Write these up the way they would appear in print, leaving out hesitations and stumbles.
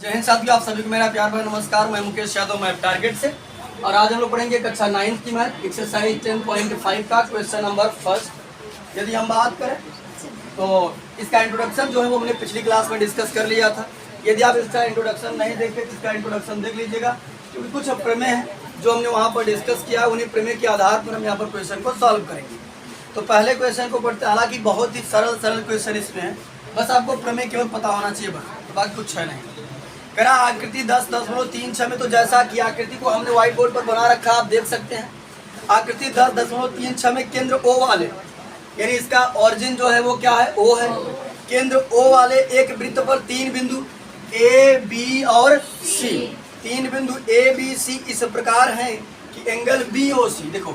जय हिंद साथियों, आप सभी को मेरा प्यार भरा नमस्कार। मैं मुकेश यादव, मैं टारगेट से। और आज हम लोग पढ़ेंगे कक्षा 9 की मैथ एक्सरसाइज 10.5 का क्वेश्चन नंबर फर्स्ट। यदि हम बात करें तो इसका इंट्रोडक्शन जो है वो हमने पिछली क्लास में डिस्कस कर लिया था। यदि आप इसका इंट्रोडक्शन नहीं देखे तो इसका इंट्रोडक्शन देख लीजिएगा, क्योंकि कुछ प्रमेय हैं जो हमने वहाँ पर डिस्कस किया, उन्हीं प्रमेय के आधार पर हम यहाँ पर क्वेश्चन को सॉल्व करेंगे। तो पहले क्वेश्चन को पढ़ते, हालांकि बहुत ही सरल क्वेश्चन इसमें है, बस आपको प्रमेय केवल पता होना चाहिए, बस बाकी कुछ है नहीं। करा आकृति 10.36 में, तो जैसा कि आकृति को हमने व्हाइट बोर्ड पर बना रखा आप देख सकते हैं। आकृति 10.36 में केंद्र O वाले, यानी इसका ऑरिजिन जो है वो क्या है, O है। केंद्र O वाले एक वृत्त पर तीन बिंदु A, B और C, तीन बिंदु A, B, C इस प्रकार हैं कि एंगल BOC, देखो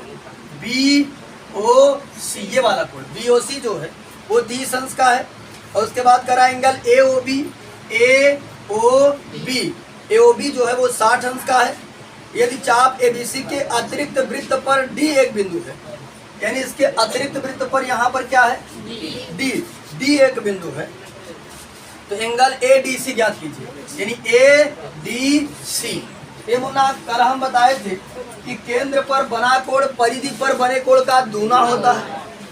BOC ये वाला कोण BOC जो है वो 30 अंश का है। और उसके बाद करा एंगल AOB जो है वो 60 अंश का है। यदि चाप ABC के अतिरिक्त वृत्त पर D एक बिंदु है, यानी इसके अतिरिक्त वृत्त पर यहाँ पर क्या है, D एक बिंदु है, तो एंगल ADC ज्ञात कीजिए, यानी ADC। ये मुन्ना कल हम बताए थे कि केंद्र पर बना कोण परिधि पर बने कोण का दूना होता है,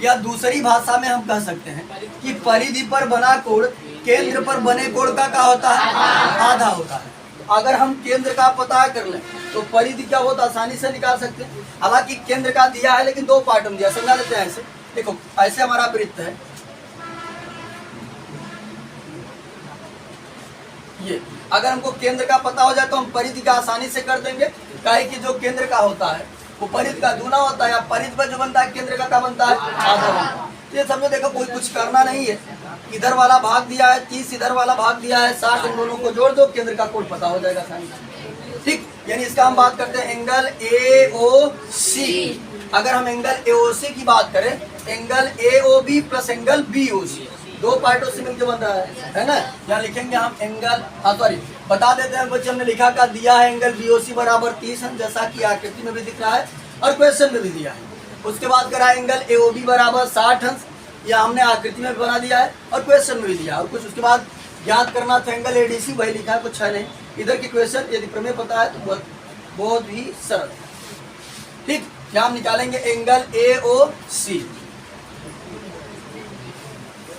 या दूसरी भाषा में हम कह सकते हैं कि परिधि पर बना कोण केंद्र पर बने कोण का क्या होता है, आधा होता है। अगर हम केंद्र का पता कर लें तो परिधि क्या होता है, आसानी से निकाल सकते हैं। हालांकि केंद्र का दिया है लेकिन दो पार्ट में दिया, समझा लेते हैं ऐसे। देखो ऐसे हमारा वृत्त है, ये अगर हमको केंद्र का पता हो जाए तो हम परिधि का आसानी से कर देंगे, काहे कि जो केंद्र का होता है वो परिधि का दूना होता है, या परिधि पर जो बनता है केंद्र का क्या बनता है, आधा बनता है। तो ये समझो, देखो कोई कुछ करना नहीं है, इधर वाला भाग दिया है 30, इधर वाला भाग दिया है 60, इन दोनों को जोड़ दो, केंद्र का कोण पता हो जाएगा आसानी से। ठीक, यानी इसका हम बात करते हैं एंगल AOC। अगर हम एंगल AOC की बात करें, angle AOB plus angle BOC दो पार्टों से मिलकर बन रहा है ना। यहाँ लिखेंगे हम एंगल, बता देते हैं बच्चे, हमने लिखा का दिया है एंगल BOC बराबर 30 अंश, जैसा कि आकृति में भी दिख रहा है और क्वेश्चन में भी दिया है। उसके बाद करा एंगल AOB बराबर 60 अंश, या हमने आकृति में बना दिया है और क्वेश्चन में भी दिया। और कुछ उसके बाद ज्ञात करना था एंगल ADC, वही लिखा है, कुछ है नहीं। इधर की क्वेश्चन यदि प्रमेय पता है तो बहुत ही सरल। ठीक, यहाँ हम निकालेंगे एंगल AOC।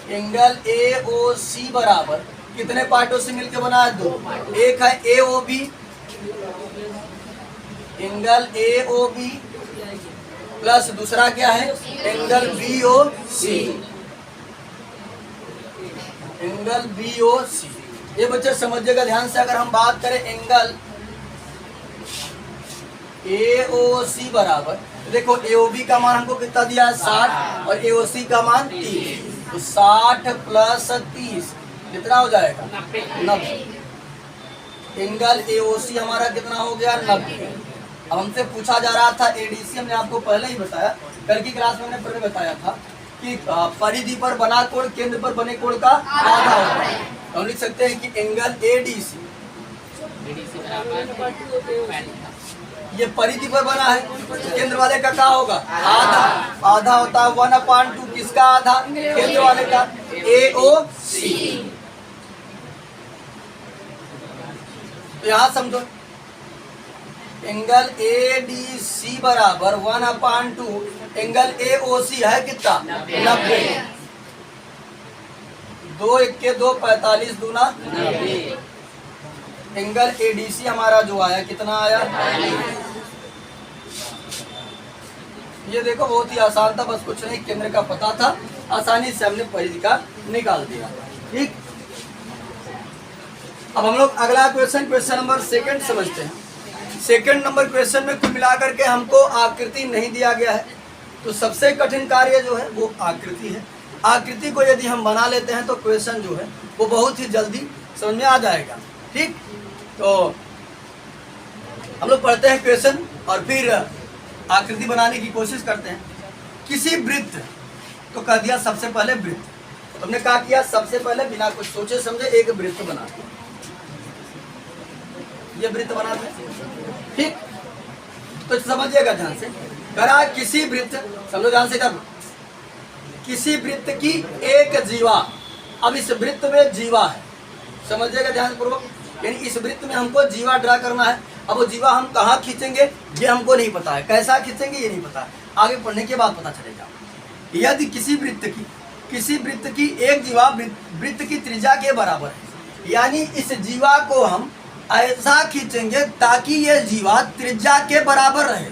एंगल AOC बराबर कितने पार्टों से मिलकर बना है, दो। एक है AOB, एंगल AOB प्लस दूसरा क्या है, एंगल BOC, एंगल BOC। ये बच्चे समझिएगा ध्यान से। अगर हम बात करें एंगल AOC बराबर, देखो AOB का मान हमको कितना दिया है 60 और AOC का मान 30, तो 60 प्लस 30 कितना हो जाएगा, 90। एंगल AOC हमारा कितना हो गया, 90। अब हमसे पूछा जा रहा था ADC, हमने आपको पहले ही बताया, कल की क्लास में हमने पहले बताया था कि परिधि पर बना कोण केंद्र पर बने कोण का आधा होता है। तो हम लिख सकते हैं कि एंगल ADC ये परिधि पर बना है, केंद्र वाले का क्या होगा, आधा। आधा होता है 1/2, किसका आधा, केंद्र वाले का, AOC। तो यहाँ समझो एंगल ADC बराबर 1/2, एंगल AOC है कितना, 90। 2 1 2 45 दूना 90। एंगल ADC हमारा जो आया कितना आया, ये देखो बहुत ही आसान था, बस कुछ नहीं, केंद्र का पता था, आसानी से हमने परिधि का निकाल दिया। ठीक, अब हम लोग अगला क्वेश्चन नंबर 2 समझते हैं। 2 नंबर क्वेश्चन में कुल मिलाकर के हमको आकृति नहीं दिया गया है, तो सबसे कठिन कार्य जो है वो आकृति है। आकृति को यदि हम बना लेते हैं तो क्वेश्चन जो है वो बहुत ही जल्दी समझ में आ जाएगा। ठीक, तो हम लोग पढ़ते हैं क्वेश्चन और फिर आकृति बनाने की कोशिश करते हैं। किसी वृत्त, तो कह दिया सबसे पहले वृत्त, तो हमने क्या किया, सबसे पहले बिना कुछ सोचे समझे एक वृत्त बना दिया, ये वृत्त बना दिया। ठीक, तो समझिएगा ध्यान से। करा किसी वृत्त, समझो ध्यान से, कर किसी वृत्त की एक जीवा, अब इस वृत्त में जीवा है, समझिएगा ध्यान पूर्वक। यानी इस वृत्त में हमको जीवा ड्रा करना है। अब वो जीवा हम कहाँ खींचेंगे ये हमको नहीं पता है, कैसा खींचेंगे ये नहीं पता है, आगे पढ़ने के बाद पता चलेगा। यदि किसी वृत्त की एक जीवा वृत्त की त्रिज्या के बराबर है, यानी इस जीवा को हम ऐसा खींचेंगे ताकि ये जीवा त्रिज्या के बराबर रहे।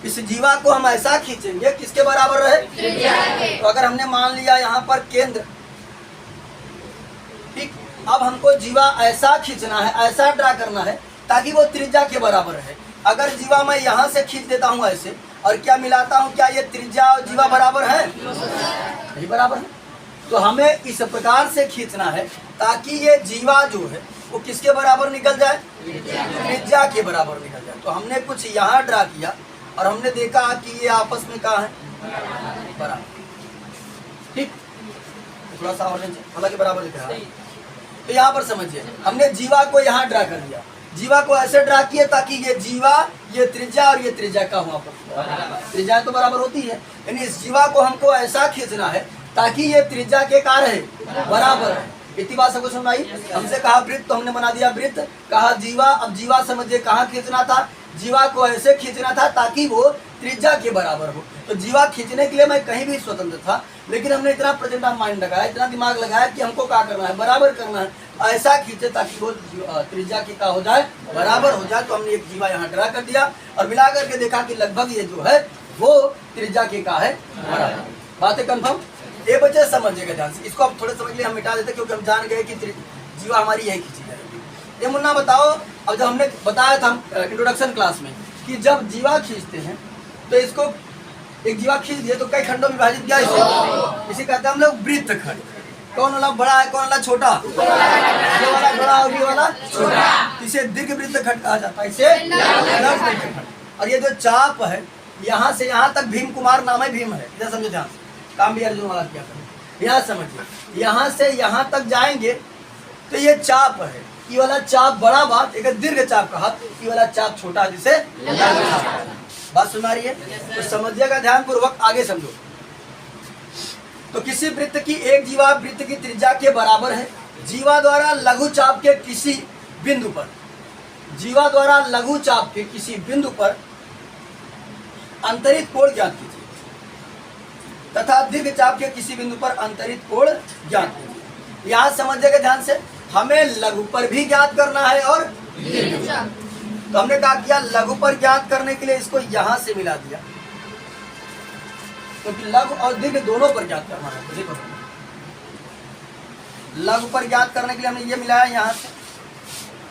इस जीवा को हम ऐसा खींचेंगे किसके बराबर रहे, त्रिज्या के। तो अगर हमने मान लिया यहाँ पर केंद्र, ठीक, अब हमको जीवा ऐसा खींचना है, ऐसा ड्रा करना है ताकि वो त्रिज्या के बराबर है। अगर जीवा मैं यहाँ से खींच देता हूँ ऐसे और क्या मिलाता हूँ, क्या ये त्रिज्या और जीवा बराबर है, नहीं बराबर है। तो हमें इस प्रकार से खींचना है ताकि ये जीवा जो है वो किसके बराबर निकल जाए, त्रिज्या के बराबर निकल जाए। तो हमने कुछ यहाँ ड्रा किया और हमने देखा कि ये आपस में कहाँ है, बराबर, ठीक। थोड़ा सा और हालांकि बराबर लिख रहा है। तो यहाँ पर समझिए हमने जीवा को यहाँ ड्रा कर दिया, जीवा को ऐसे ड्रा किया ताकि ये जीवा, ये त्रिज्या और ये त्रिज्या का हुआ पर त्रिज्या तो बराबर होती है, यानी इस जीवा को हमको ऐसा खींचना है ताकि ये त्रिज्या के कार है, बराबर है। इतनी बात सबको समझ आई। हमसे कहा वृत्त, तो हमने बना दिया वृत्त, कहा जीवा। अब जीवा समझिए कहाँ खींचना था, जीवा को ऐसे खींचना था ताकि वो त्रिज्या के बराबर हो। तो जीवा खींचने के लिए मैं कहीं भी स्वतंत्र था, लेकिन हमने इतना प्रेजेंट ऑफ माइंड लगाया, इतना दिमाग लगाया कि हमको क्या करना है, बराबर करना है, ऐसा खींचे ताकि वो त्रिज्या की का हो जाए, बराबर हो जाए। तो हमने एक जीवा यहाँ ड्रा कर दिया और मिला करके देखा कि लगभग ये जो है वो त्रिज्या के का है, बराबर। बातें कंफर्म, ये बच्चे समझिएगा ध्यान से। इसको अब थोड़े समझ लिए हम मिटा देते क्योंकि हम जान गए कि जीवा हमारी यही खींची जाएगी। ये मुन्ना बताओ, अब जब हमने बताया था इंट्रोडक्शन क्लास में कि जब जीवा खींचते हैं तो इसको एक जीवा खींच दिए तो कई खंडों में विभाजित किया, इसे कहते हैं हम लोग वृत्त खंड। कौन वाला बड़ा है, कौन वाला छोटा, ये वाला बड़ा और ये वाला छोटा, इसे दीर्घ वृत्त खंड कहा जाता है, इसे लघु वृत्त खंड। और ये जो चाप है यहाँ से यहाँ तक भीम कुमार नाम है, भीम है, इधर समझो ध्यान से, काम भी अर्जुन वाला किया करें। यहाँ समझिए यहाँ से यहाँ तक जाएंगे तो ये चाप है, ये वाला चाप बड़ा बात, एक दीर्घ चाप कहा, ये वाला चाप छोटा जिसे लघु चाप। बात सुना रही है, तो समझिएगा ध्यान पूर्वक, आगे समझो। तो किसी वृत्त की एक जीवा वृत्त की त्रिज्या के बराबर है। जीवा द्वारा लघु चाप के किसी बिंदु पर, जीवा द्वारा लघु चाप के किसी बिंदु पर अंतरित कोण ज्ञात कीजिए तथा दीर्घ चाप के किसी बिंदु पर अंतरित कोण ज्ञात कीजिए। यहाँ समझिएगा ध्यान से, हमें लघु पर भी ज्ञात करना है और दीर्घ चाप। तो हमने क्या किया, लघु पर ज्ञात करने के लिए इसको यहाँ से मिला दिया, क्योंकि लघु और दीर्घ दोनों पर ज्ञात करना है। तो देखो लघु पर ज्ञात करने के लिए हमने ये मिलाया यहाँ से,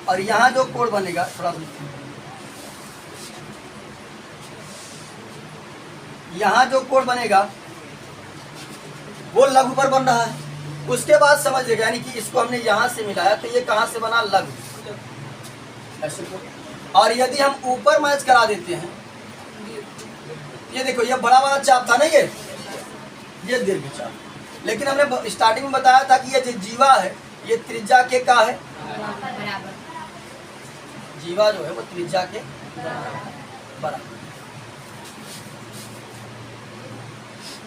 और यहाँ जो कोण बनेगा, थोड़ा यहाँ जो कोण बनेगा वो लघु पर बन रहा है। उसके बाद समझिएगा, यानी कि इसको हमने यहाँ से मिलाया तो ये कहाँ से बना, लघु। और यदि हम ऊपर मैच करा देते हैं, ये देखो ये बड़ा वाला चाप था ना, ये दीर्घ चाप, लेकिन हमने स्टार्टिंग में बताया था कि ये जो जीवा है ये त्रिज्या के का है, जीवा जो है वो त्रिज्या के बराबर।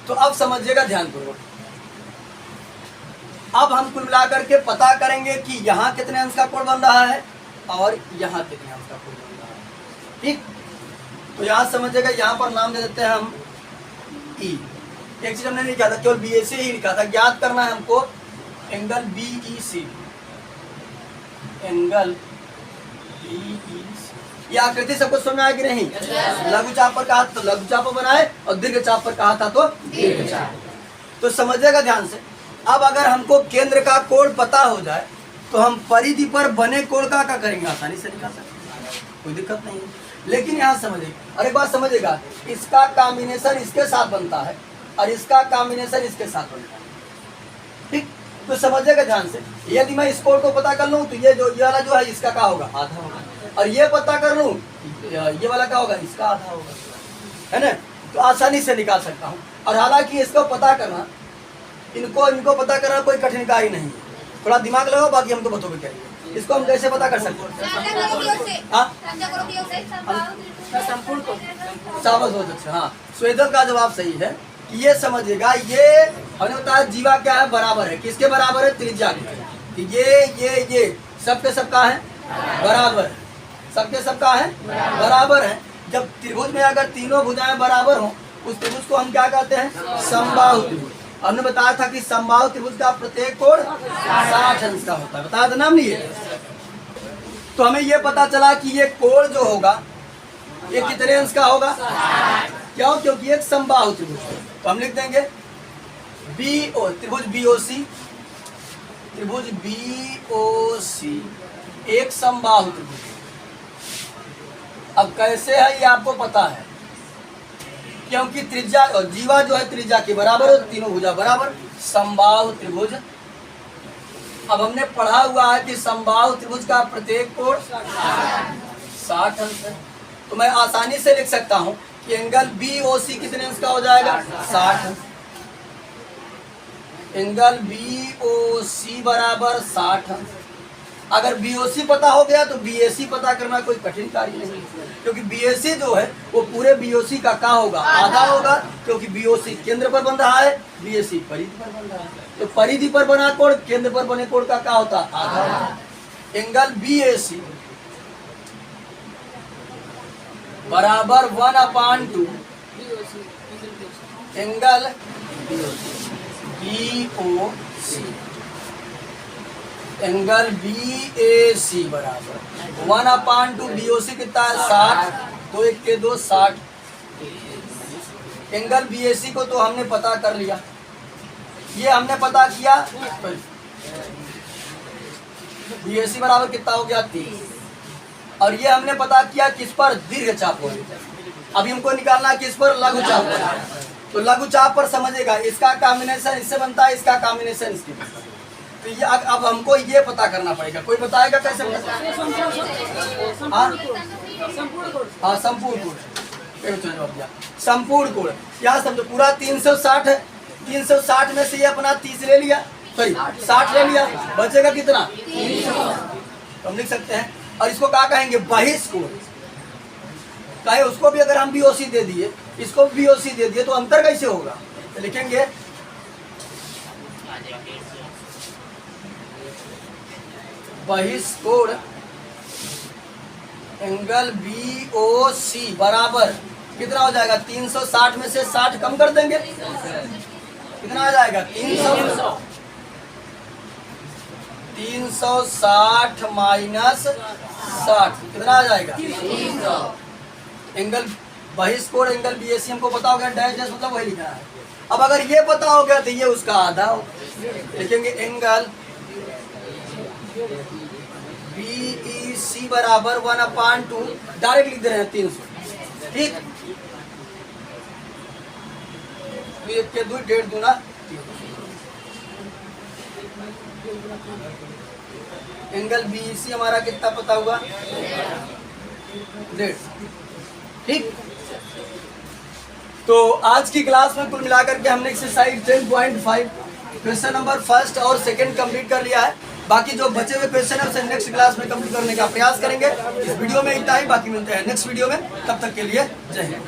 तो अब समझिएगा ध्यान पूर्वक, अब हम कुल मिलाकर के पता करेंगे कि यहाँ कितने अंश का कोण बन रहा है और यहाँ कितने अंश का कोण बन रहा है, ठीक। तो यहाँ समझिएगा, यहाँ पर नाम दे देते हैं हम ई। एक चीज हमने नहीं लिखा था, केवल बी ए सी ही लिखा था। ज्ञात करना है हमको एंगल बी ई सी, एंगल बी ई सी। ये आकृति सबको समझ में आया कि नहीं? लघु चाप पर कहा तो लघु चाप बनाए और दीर्घ चाप पर कहा था तो दीर्घ चाप। तो समझिएगा ध्यान से, अब अगर हमको केंद्र का कोण पता हो जाए तो हम परिधि पर बने कोण का क्या करेंगे, आसानी से निकाल सकते, कोई दिक्कत नहीं है। लेकिन यहाँ समझिए, और एक बात समझिएगा, इसका कॉम्बिनेशन इसके साथ बनता है और इसका कॉम्बिनेशन इसके साथ बनता है, ठीक। तो समझिएगा ध्यान से, यदि मैं इस कोण को पता कर लूँ तो ये वाला जो है इसका क्या होगा, आधा होगा, और ये पता कर लूँ ये वाला क्या होगा, इसका आधा होगा, है ना। तो आसानी से निकाल सकता हूँ। और हालांकि इसको पता करना, इनको पता करना कोई कठिन कार्य नहीं है, थोड़ा दिमाग लगाओ, बाकी हम तो बताओगे क्या। इसको हम कैसे पता कर सकते हैं? बहुत अच्छा, हाँ, स्वेदल का जवाब सही है कि ये समझिएगा, ये हमने बताया जीवा क्या है, बराबर है, किसके बराबर है, त्रिज्या के। ये सबके सबका है बराबर, सबके सबका है बराबर है। जब त्रिभुज में अगर तीनों भुजाएं बराबर हो उस त्रिभुज को हम क्या कहते हैं? समबाहु त्रिभुज। हमने बताया था कि समबाहु त्रिभुज का प्रत्येक कोण 60 अंश का होता है, बताया था ना हमने ये। तो हमें ये पता चला कि ये कोण जो होगा ये कितने अंश का होगा? क्यों? क्योंकि एक समबाहु त्रिभुज है। तो हम लिख देंगे त्रिभुज बीओसी, त्रिभुज बीओसी एक समबाहु त्रिभुज। अब कैसे है ये आपको पता है, क्योंकि त्रिज्या और जीवा जो है त्रिज्या के बराबर हो, तीनों भुजा बराबर, समबाहु त्रिभुज। अब हमने पढ़ा हुआ है कि समबाहु त्रिभुज का प्रत्येक कोण 60 अंश है। तो मैं आसानी से लिख सकता हूं कि एंगल बीओसी कितने अंश का हो जाएगा? 60 अंश। एंगल बीओसी बराबर 60 अंश। अगर बीओसी पता हो गया तो बीएसी पता करना कोई कठिन कार्य नहीं, क्योंकि बीएसी जो है वो पूरे बीओसी का क्या होगा? आधा होगा, क्योंकि बीओसी केंद्र पर बन रहा है, बीएसी परिधि पर बन रहा है। तो परिधि पर बना कोण केंद्र पर बने कोण का क्या होता? आधा। एंगल बीएसी बराबर 1/2 एंगल बीओसी। एंगल बीएसी बराबर 1/2 बीओसी कितना है? 60। 2 1 के 2 60। एंगल बीएसी को तो हमने पता कर लिया, ये हमने पता किया। बीएसी बराबर कितना हो गया? 30। और ये हमने पता किया किस पर? दीर्घ चाप पर। अभी हमको निकालना है किस पर? लघु चाप पर। तो लघु चाप पर समझेगा इसका कॉम्बिनेशन इससे बनता है, इसका कॉम्बिनेशन इसके बनता है। तो ये अब हमको ये पता करना पड़ेगा। कोई बताएगा कैसे? हाँ संपूर्ण कोण। संपूर्ण कोण क्या समझो? पूरा 360 है, 360 में से ये अपना 30 ले लिया, सॉरी 60 ले लिया, बचेगा कितना? 300। तो हम लिख सकते हैं। और इसको क्या कहेंगे? बहिष्कोण कहे। उसको भी अगर हम बीओसी दे दिए, इसको भी बीओसी दे दिए, तो अंतर कैसे होगा? तो लिखेंगे बहिष्कोण एंगल बीओसी बराबर कितना हो जाएगा? 360 में से 60 कम कर देंगे, कितना आ जाएगा? 300। 360 माइनस 60 कितना आ जाएगा? 300। एंगल बहिष्कोण एंगल बीएसी हमको पता हो गया, डैश डैश मतलब वही लिखा है। अब अगर ये पता हो गया तो ये उसका आधा हो, लिखेंगे एंगल बीईसी बराबर 1/2 डायरेक्ट लिख दे रहे हैं 300। ठीक, 1 के 2 1.5 दूना 300। एंगल बीईसी हमारा कितना पता हुआ? 1.5। ठीक, तो आज की क्लास में कुल मिलाकर के हमने एक्सरसाइज 10.5 क्वेश्चन नंबर फर्स्ट और सेकंड कंप्लीट कर लिया है। बाकी जो बचे हुए क्वेश्चन है उसे नेक्स्ट क्लास में कंप्लीट करने का प्रयास करेंगे। इस वीडियो में इतना ही, बाकी मिलते हैं नेक्स्ट वीडियो में। तब तक के लिए जय हिंद।